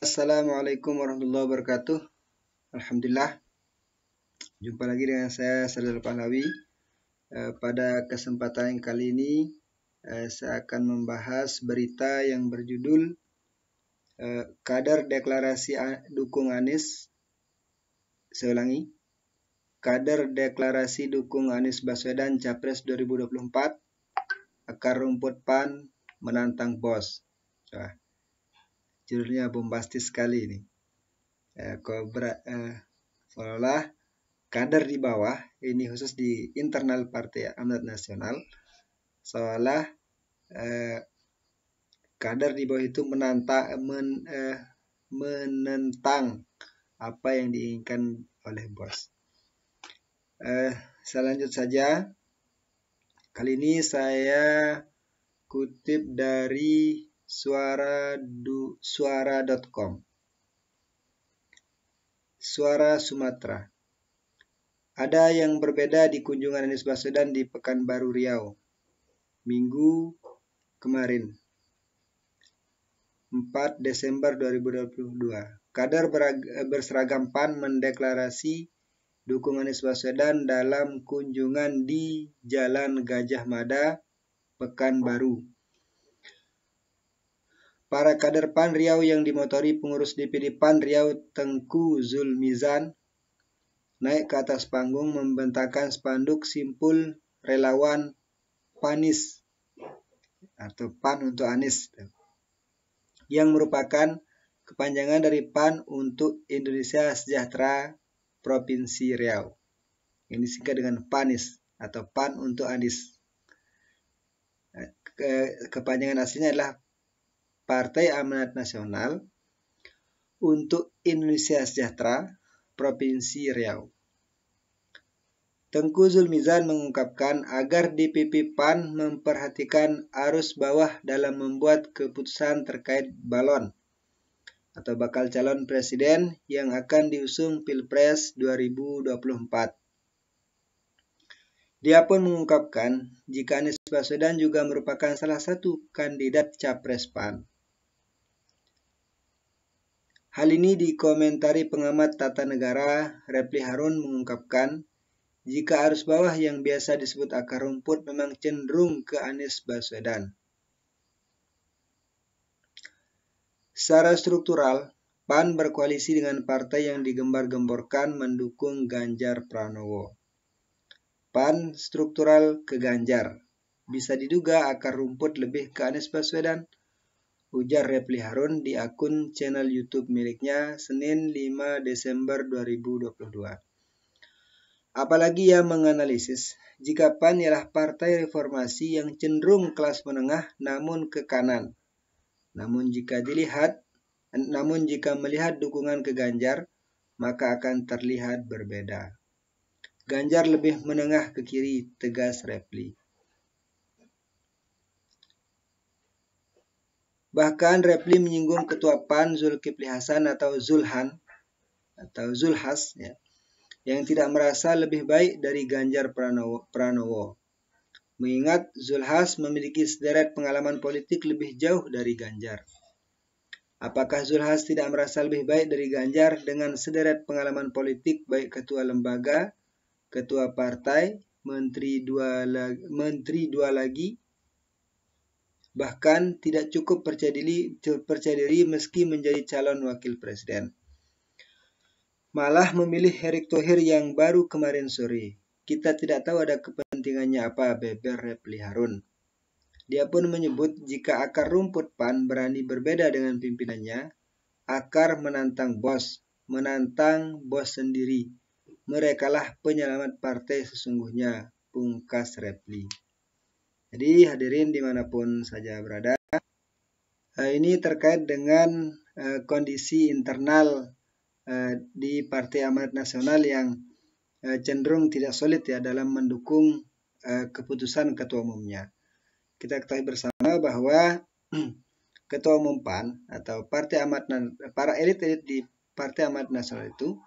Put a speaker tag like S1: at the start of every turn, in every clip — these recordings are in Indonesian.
S1: Assalamualaikum warahmatullahi wabarakatuh. Alhamdulillah, jumpa lagi dengan saya Sardal Pahlawi. Pada kesempatan kali ini saya akan membahas berita yang berjudul Kader Deklarasi Dukung Anies. Saya ulangi, Kader Deklarasi Dukung Anies Baswedan Capres 2024, akar rumput PAN menantang BOS. Judulnya bombastis sekali ini. Seolah-olah kader di bawah, ini khusus di internal Partai Amanat Nasional, seolah kader di bawah itu menentang apa yang diinginkan oleh bos. Saya lanjut saja. Kali ini saya kutip dari suara.com. Suara Sumatera. Ada yang berbeda di kunjungan Anies Baswedan di Pekanbaru Riau, Minggu kemarin, 4 Desember 2022. Kader berseragam PAN mendeklarasi dukungan Anies Baswedan dalam kunjungan di Jalan Gajah Mada, Pekanbaru. Para kader PAN Riau yang dimotori pengurus DPD PAN Riau Tengku Zulmizan naik ke atas panggung membentangkan spanduk simpul relawan PANIS atau PAN untuk Anies, yang merupakan kepanjangan dari PAN untuk Indonesia Sejahtera Provinsi Riau. Yang disingkat dengan PANIS atau PAN untuk Anies. Kepanjangan aslinya adalah Partai Amanat Nasional untuk Indonesia Sejahtera Provinsi Riau. Tengku Zulmizan mengungkapkan agar DPP PAN memperhatikan arus bawah dalam membuat keputusan terkait balon atau bakal calon presiden yang akan diusung Pilpres 2024. Dia pun mengungkapkan jika Anies Baswedan juga merupakan salah satu kandidat capres PAN. Hal ini dikomentari pengamat tata negara Repli Harun mengungkapkan jika arus bawah yang biasa disebut akar rumput memang cenderung ke Anies Baswedan. Secara struktural, PAN berkoalisi dengan partai yang digembar-gemborkan mendukung Ganjar Pranowo. PAN struktural ke Ganjar. Bisa diduga akar rumput lebih ke Anies Baswedan, ujar Repli Harun di akun channel YouTube miliknya Senin 5 Desember 2022. Apalagi ia menganalisis jika PAN ialah partai reformasi yang cenderung kelas menengah namun ke kanan. Namun jika melihat dukungan ke Ganjar, maka akan terlihat berbeda. Ganjar lebih menengah ke kiri, tegas Repli. Bahkan Repli menyinggung Ketua PAN Zulkifli Hasan atau Zulhas, yang tidak merasa lebih baik dari Ganjar Pranowo. Mengingat Zulhas memiliki sederet pengalaman politik lebih jauh dari Ganjar. Apakah Zulhas tidak merasa lebih baik dari Ganjar dengan sederet pengalaman politik baik ketua lembaga, ketua partai, menteri dua lagi, bahkan tidak cukup percaya diri meski menjadi calon wakil presiden. Malah memilih Erick Thohir yang baru kemarin sore. Kita tidak tahu ada kepentingannya apa, beber Repli Harun. Dia pun menyebut jika akar rumput PAN berani berbeda dengan pimpinannya, akar menantang bos sendiri. Merekalah penyelamat partai sesungguhnya, pungkas Repli. Jadi hadirin dimanapun saja berada, ini terkait dengan kondisi internal di Partai Amanat Nasional yang cenderung tidak solid ya dalam mendukung keputusan ketua umumnya. Kita ketahui bersama bahwa ketua umum PAN atau para elit-elit di Partai Amanat Nasional itu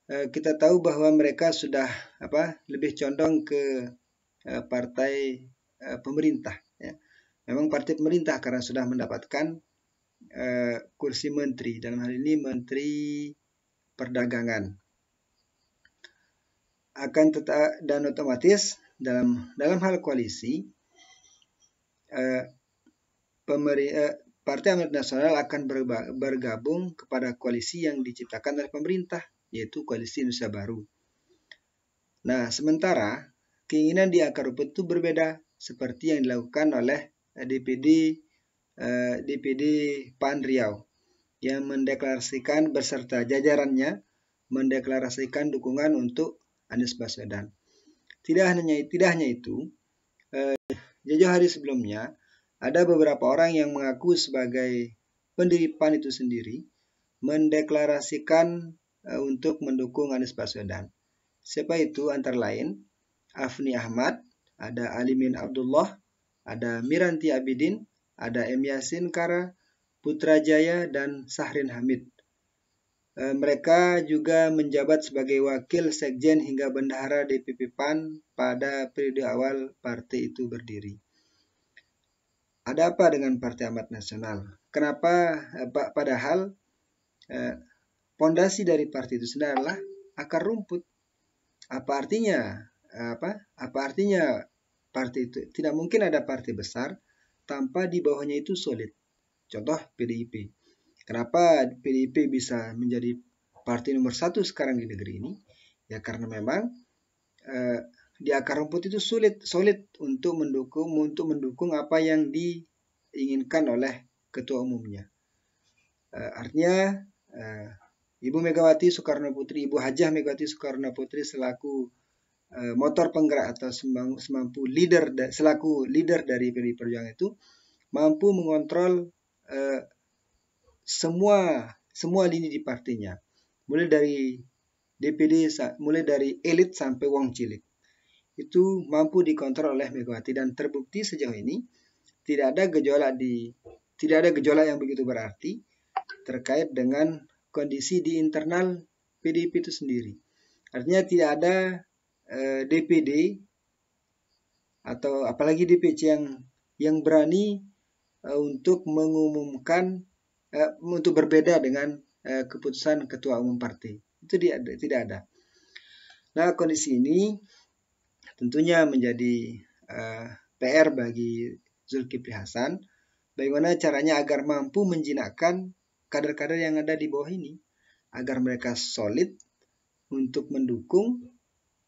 S1: kita tahu bahwa mereka sudah lebih condong ke partai pemerintah ya. Memang partai pemerintah karena sudah mendapatkan kursi menteri, dalam hal ini Menteri Perdagangan. Dan otomatis dalam hal koalisi, Partai Amanat Nasional akan bergabung kepada koalisi yang diciptakan oleh pemerintah, yaitu Koalisi Indonesia Baru. Nah, sementara keinginan di akar rumput itu berbeda, seperti yang dilakukan oleh DPD PAN Riau, yang mendeklarasikan beserta jajarannya mendeklarasikan dukungan untuk Anies Baswedan. Tidak hanya itu, jauh hari sebelumnya ada beberapa orang yang mengaku sebagai pendiri PAN itu sendiri mendeklarasikan untuk mendukung Anies Baswedan. Siapa itu? Antara lain Afni Ahmad, ada Alimin Abdullah, ada Miranti Abidin, ada M. Yasin Kara, Putrajaya, dan Sahrin Hamid. Mereka juga menjabat sebagai wakil sekjen hingga bendahara DPP PAN pada periode awal partai itu berdiri. Ada apa dengan Partai Amanat Nasional? Kenapa? Padahal fondasi dari partai itu sendiri adalah akar rumput. Apa artinya? Apa artinya partai itu? Tidak mungkin ada partai besar tanpa di bawahnya itu solid. Contoh PDIP. Kenapa PDIP bisa menjadi partai nomor 1 sekarang di negeri ini? Ya karena memang di akar rumput itu solid untuk mendukung apa yang diinginkan oleh ketua umumnya. Artinya Ibu Megawati Soekarno Putri, Ibu Hajah Megawati Soekarno Putri selaku motor penggerak atau selaku leader dari PDI Perjuangan itu mampu mengontrol semua lini di partainya, mulai dari DPD, mulai dari elit sampai wong cilik. Itu mampu dikontrol oleh Megawati, dan terbukti sejauh ini tidak ada gejolak yang begitu berarti terkait dengan kondisi di internal PDIP itu sendiri. Artinya tidak ada DPD atau apalagi DPC yang berani untuk mengumumkan untuk berbeda dengan keputusan ketua umum partai. Itu tidak ada. Nah, kondisi ini tentunya menjadi PR bagi Zulkifli Hasan. Bagaimana caranya agar mampu menjinakkan kader-kader yang ada di bawah ini, agar mereka solid untuk mendukung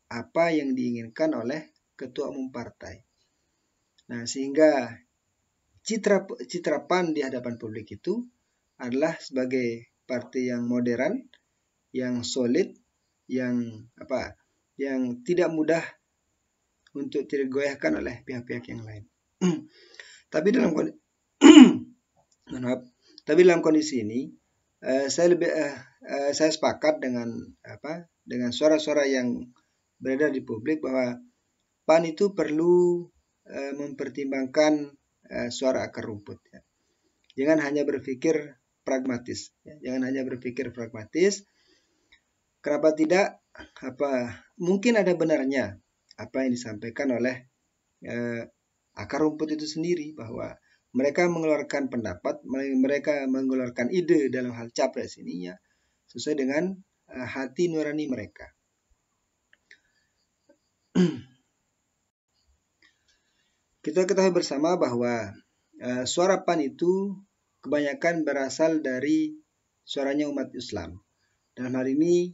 S1: apa yang diinginkan oleh ketua umum partai. Nah, sehingga citra PAN di hadapan publik itu adalah sebagai partai yang modern, yang solid, yang tidak mudah untuk digoyahkan oleh pihak-pihak yang lain. Tapi dalam kondisi ini saya sepakat dengan suara-suara yang beredar di publik bahwa PAN itu perlu mempertimbangkan suara akar rumput. Ya. Jangan hanya berpikir pragmatis. Ya. Jangan hanya berpikir pragmatis. Kenapa tidak? Mungkin ada benarnya apa yang disampaikan oleh akar rumput itu sendiri, bahwa mereka mengeluarkan pendapat, mereka mengeluarkan ide dalam hal capres ini ya sesuai dengan hati nurani mereka. Kita ketahui bersama bahwa suara PAN itu kebanyakan berasal dari suaranya umat Islam. Dalam hal ini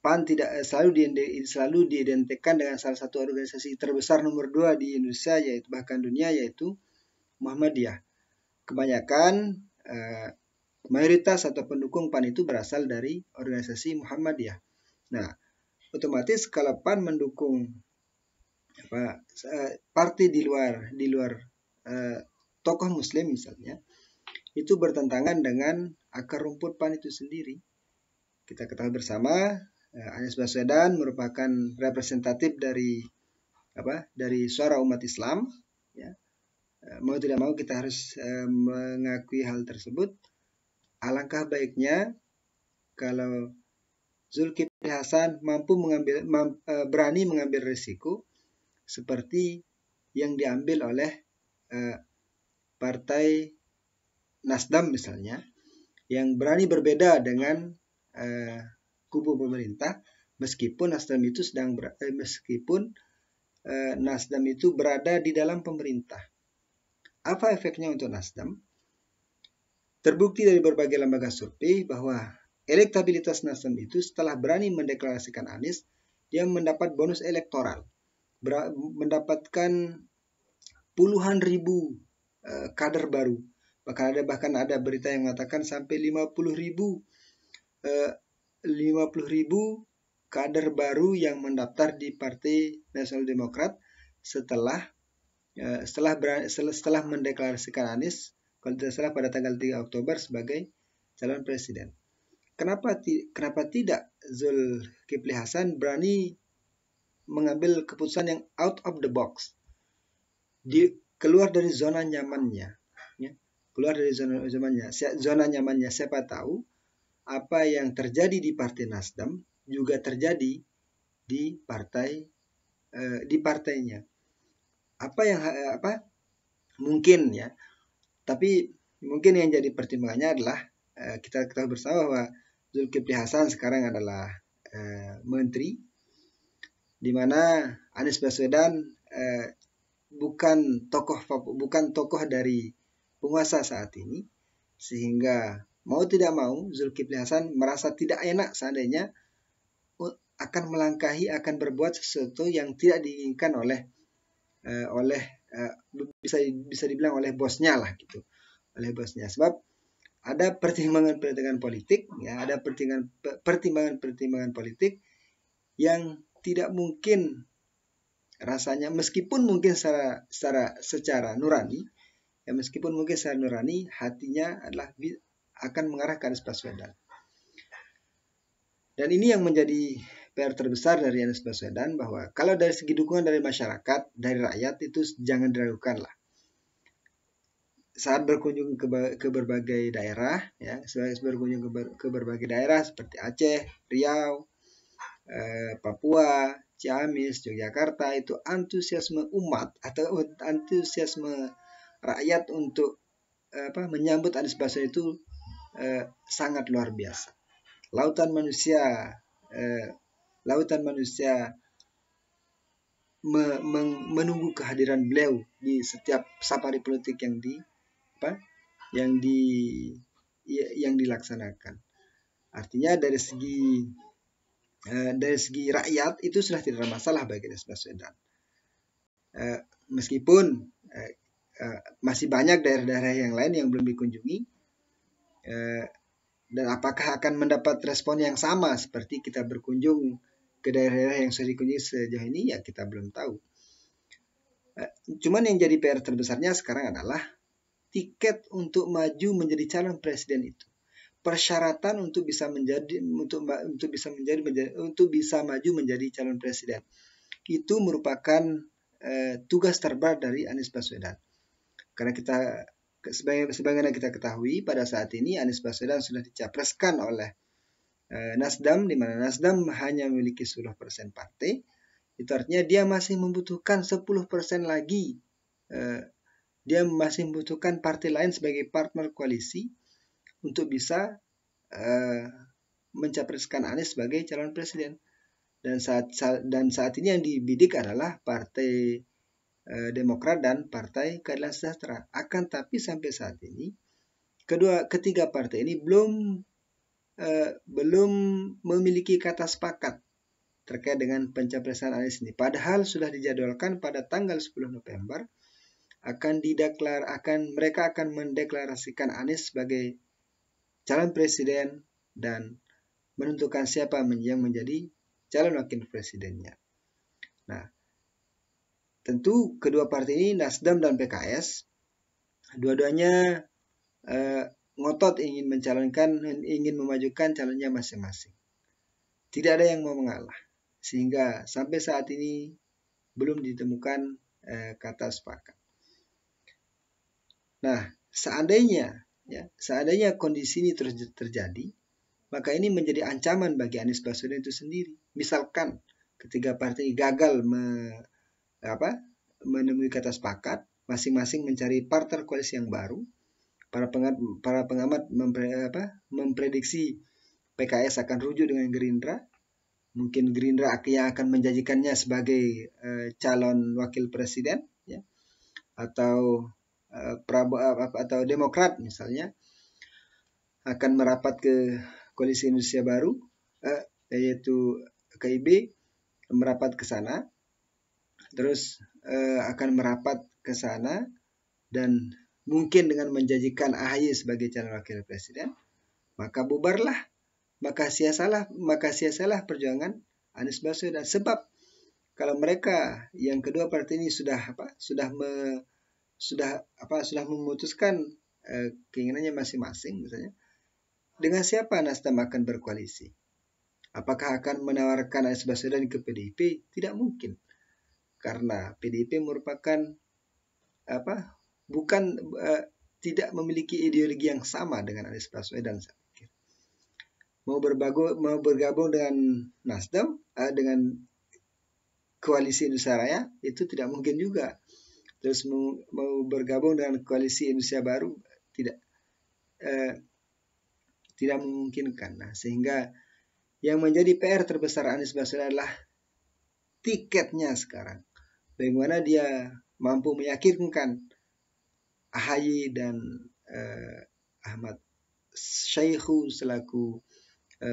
S1: PAN tidak selalu diidentikan dengan salah satu organisasi terbesar nomor 2 di Indonesia, yaitu bahkan dunia, yaitu Muhammadiyah. Kebanyakan mayoritas atau pendukung PAN itu berasal dari organisasi Muhammadiyah. Nah, otomatis kalau PAN mendukung partai di luar tokoh Muslim misalnya, itu bertentangan dengan akar rumput PAN itu sendiri. Kita ketahui bersama Anies Baswedan merupakan representatif dari suara umat Islam. Ya. Mau tidak mau kita harus mengakui hal tersebut. Alangkah baiknya kalau Zulkifli Hasan berani mengambil risiko seperti yang diambil oleh partai Nasdem misalnya, yang berani berbeda dengan kubu pemerintah, meskipun Nasdem itu Nasdem itu berada di dalam pemerintah. Apa efeknya untuk Nasdem? Terbukti dari berbagai lembaga survei bahwa elektabilitas Nasdem itu setelah berani mendeklarasikan Anies, dia mendapat bonus elektoral, mendapatkan puluhan ribu kader baru. Bahkan ada berita yang mengatakan sampai 50 ribu kader baru yang mendaftar di Partai Nasional Demokrat setelah mendeklarasikan Anies, kalau tidak salah pada tanggal 3 Oktober sebagai calon presiden. Kenapa tidak Zulkifli Hasan berani mengambil keputusan yang out of the box, keluar dari zona nyamannya, ya. Keluar dari zona nyamannya. Siapa tahu apa yang terjadi di Partai Nasdem juga terjadi di partainya. Mungkin ya, tapi mungkin yang jadi pertimbangannya adalah kita ketahui bersama bahwa Zulkifli Hasan sekarang adalah menteri, di mana Anies Baswedan bukan tokoh dari penguasa saat ini, sehingga mau tidak mau Zulkifli Hasan merasa tidak enak seandainya akan berbuat sesuatu yang tidak diinginkan oleh bisa dibilang oleh bosnya lah gitu, oleh bosnya. Sebab ada pertimbangan politik, ya, ada pertimbangan politik yang tidak mungkin rasanya, meskipun mungkin secara nurani, ya, hatinya adalah akan mengarah ke Anies Baswedan. Dan ini yang menjadi PR terbesar dari Anies Baswedan, bahwa kalau dari segi dukungan dari masyarakat, dari rakyat, itu jangan diragukan lah. Saat berkunjung ke berbagai daerah, ya, ke berbagai daerah seperti Aceh, Riau, Papua, Ciamis, Yogyakarta, itu antusiasme umat atau antusiasme rakyat untuk menyambut Anies Baswedan itu sangat luar biasa. Lautan manusia menunggu kehadiran beliau di setiap safari politik yang dilaksanakan. Artinya dari segi rakyat itu sudah tidak ada masalah bagi Anies Baswedan. Meskipun masih banyak daerah-daerah yang lain yang belum dikunjungi, dan apakah akan mendapat respon yang sama seperti kita berkunjung ke daerah-daerah yang sudah dikunjungi sejauh ini, ya kita belum tahu. Cuman yang jadi PR terbesarnya sekarang adalah tiket untuk maju menjadi calon presiden itu. Persyaratan untuk bisa maju menjadi calon presiden itu merupakan tugas terberat dari Anies Baswedan. Karena sebagaimana kita ketahui, pada saat ini Anies Baswedan sudah dicapreskan oleh Nasdem, di mana Nasdem hanya memiliki 10% partai. Itu artinya dia masih membutuhkan 10% lagi. Dia masih membutuhkan partai lain sebagai partner koalisi untuk bisa mencapreskan Anies sebagai calon presiden. Dan saat ini yang dibidik adalah Partai Demokrat dan Partai Keadilan Sejahtera. Akan tapi sampai saat ini ketiga partai ini belum memiliki kata sepakat terkait dengan pencapresan Anies ini. Padahal sudah dijadwalkan pada tanggal 10 November mereka akan mendeklarasikan Anies sebagai calon presiden dan menentukan siapa yang menjadi calon wakil presidennya. Nah, tentu kedua partai ini, Nasdem dan PKS, dua-duanya ngotot ingin memajukan calonnya masing-masing. Tidak ada yang mau mengalah, sehingga sampai saat ini belum ditemukan kata sepakat. Nah, seandainya kondisi ini terus terjadi, maka ini menjadi ancaman bagi Anies Baswedan itu sendiri. Misalkan ketiga partai gagal menemui kata sepakat, masing-masing mencari partner koalisi yang baru, para pengamat memprediksi PKS akan rujuk dengan Gerindra. Mungkin Gerindra yang akan menjanjikannya sebagai calon wakil presiden, ya, atau atau Demokrat misalnya akan merapat ke Koalisi Indonesia Baru, yaitu KIB, merapat ke sana, terus akan merapat ke sana dan mungkin dengan menjanjikan AHY sebagai calon wakil presiden, maka bubarlah, maka sia-sialah perjuangan Anies Baswedan. Sebab kalau mereka yang kedua partai ini sudah memutuskan keinginannya masing-masing, misalnya, dengan siapa Nasdem akan berkoalisi? Apakah akan menawarkan Anies Baswedan ke PDIP? Tidak mungkin, karena PDIP merupakan tidak memiliki ideologi yang sama dengan Anies Baswedan. Mau bergabung dengan Nasdem, dengan Koalisi Indonesia Raya, itu tidak mungkin juga. Terus mau bergabung dengan Koalisi Indonesia Baru, tidak memungkinkan. Nah, sehingga yang menjadi PR terbesar Anies Baswedan adalah tiketnya sekarang. Bagaimana dia mampu meyakinkan AHY dan Ahmad Syahihu selaku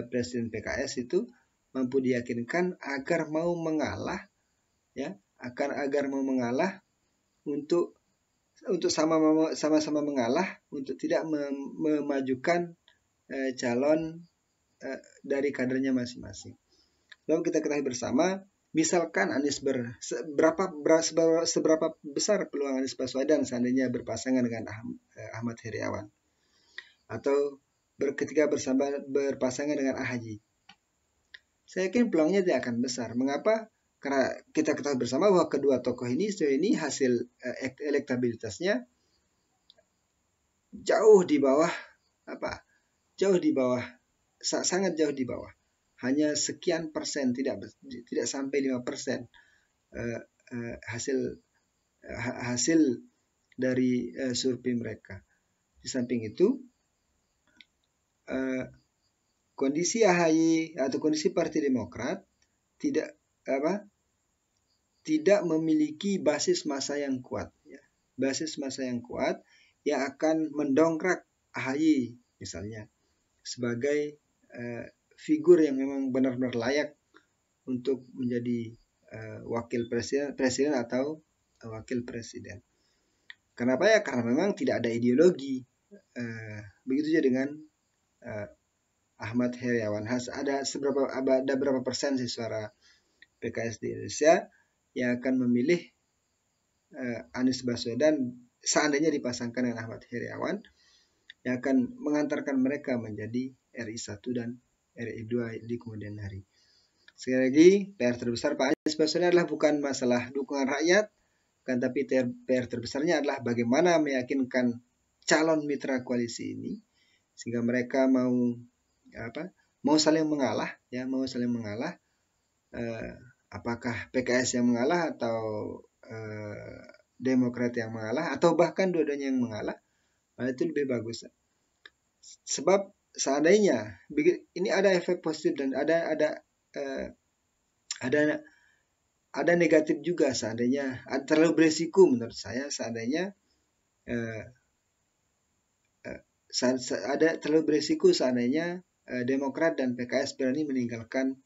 S1: presiden PKS itu mampu diyakinkan agar mau mengalah, ya, agar mau mengalah untuk sama-sama mengalah untuk tidak memajukan calon dari kadernya masing-masing. Lalu kita ketahui bersama, misalkan Anies seberapa besar peluang Anies Baswedan seandainya berpasangan dengan Ahmad Heriawan, atau ketika berpasangan dengan AHY. Saya yakin peluangnya tidak akan besar. Mengapa? Karena kita ketahui bersama bahwa kedua tokoh ini hasil elektabilitasnya sangat jauh di bawah. Hanya sekian persen, tidak sampai 5% hasil dari survei mereka. Di samping itu, kondisi AHY atau kondisi Partai Demokrat tidak memiliki basis massa yang kuat, ya. Basis massa yang kuat yang akan mendongkrak AHY misalnya sebagai figur yang memang benar-benar layak untuk menjadi wakil presiden atau wakil presiden. Kenapa ya? Karena memang tidak ada ideologi. Begitu juga dengan Ahmad Heriawan. Ada berapa persen sih suara PKS di Indonesia yang akan memilih Anies Baswedan seandainya dipasangkan dengan Ahmad Heriawan, yang akan mengantarkan mereka menjadi RI 1 dan RI 2 di kemudian hari. Sekali lagi, PR terbesar Pak Anies Baswedan adalah bukan masalah dukungan rakyat, kan, tapi PR terbesarnya adalah bagaimana meyakinkan calon mitra koalisi ini sehingga mereka mau saling mengalah, ya, apakah PKS yang mengalah atau Demokrat yang mengalah atau bahkan dua-duanya yang mengalah, itu lebih bagus. Sebab seandainya ini ada efek positif dan ada negatif juga, seandainya terlalu beresiko menurut saya, seandainya Demokrat dan PKS berani meninggalkan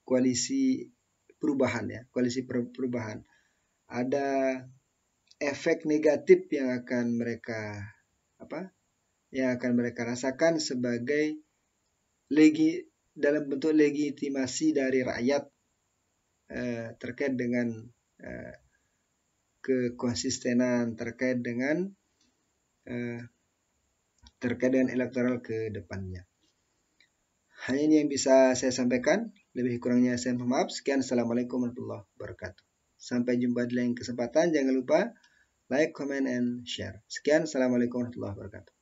S1: koalisi perubahan, ya, koalisi perubahan. Ada efek negatif yang akan mereka rasakan sebagai dalam bentuk legitimasi dari rakyat terkait dengan kekonsistenan, terkait dengan elektoral ke depannya. Hanya ini yang bisa saya sampaikan. Lebih kurangnya saya mohon maaf. Sekian, assalamualaikum warahmatullahi wabarakatuh. Sampai jumpa di lain kesempatan. Jangan lupa like, comment, and share. Sekian, assalamualaikum warahmatullahi wabarakatuh.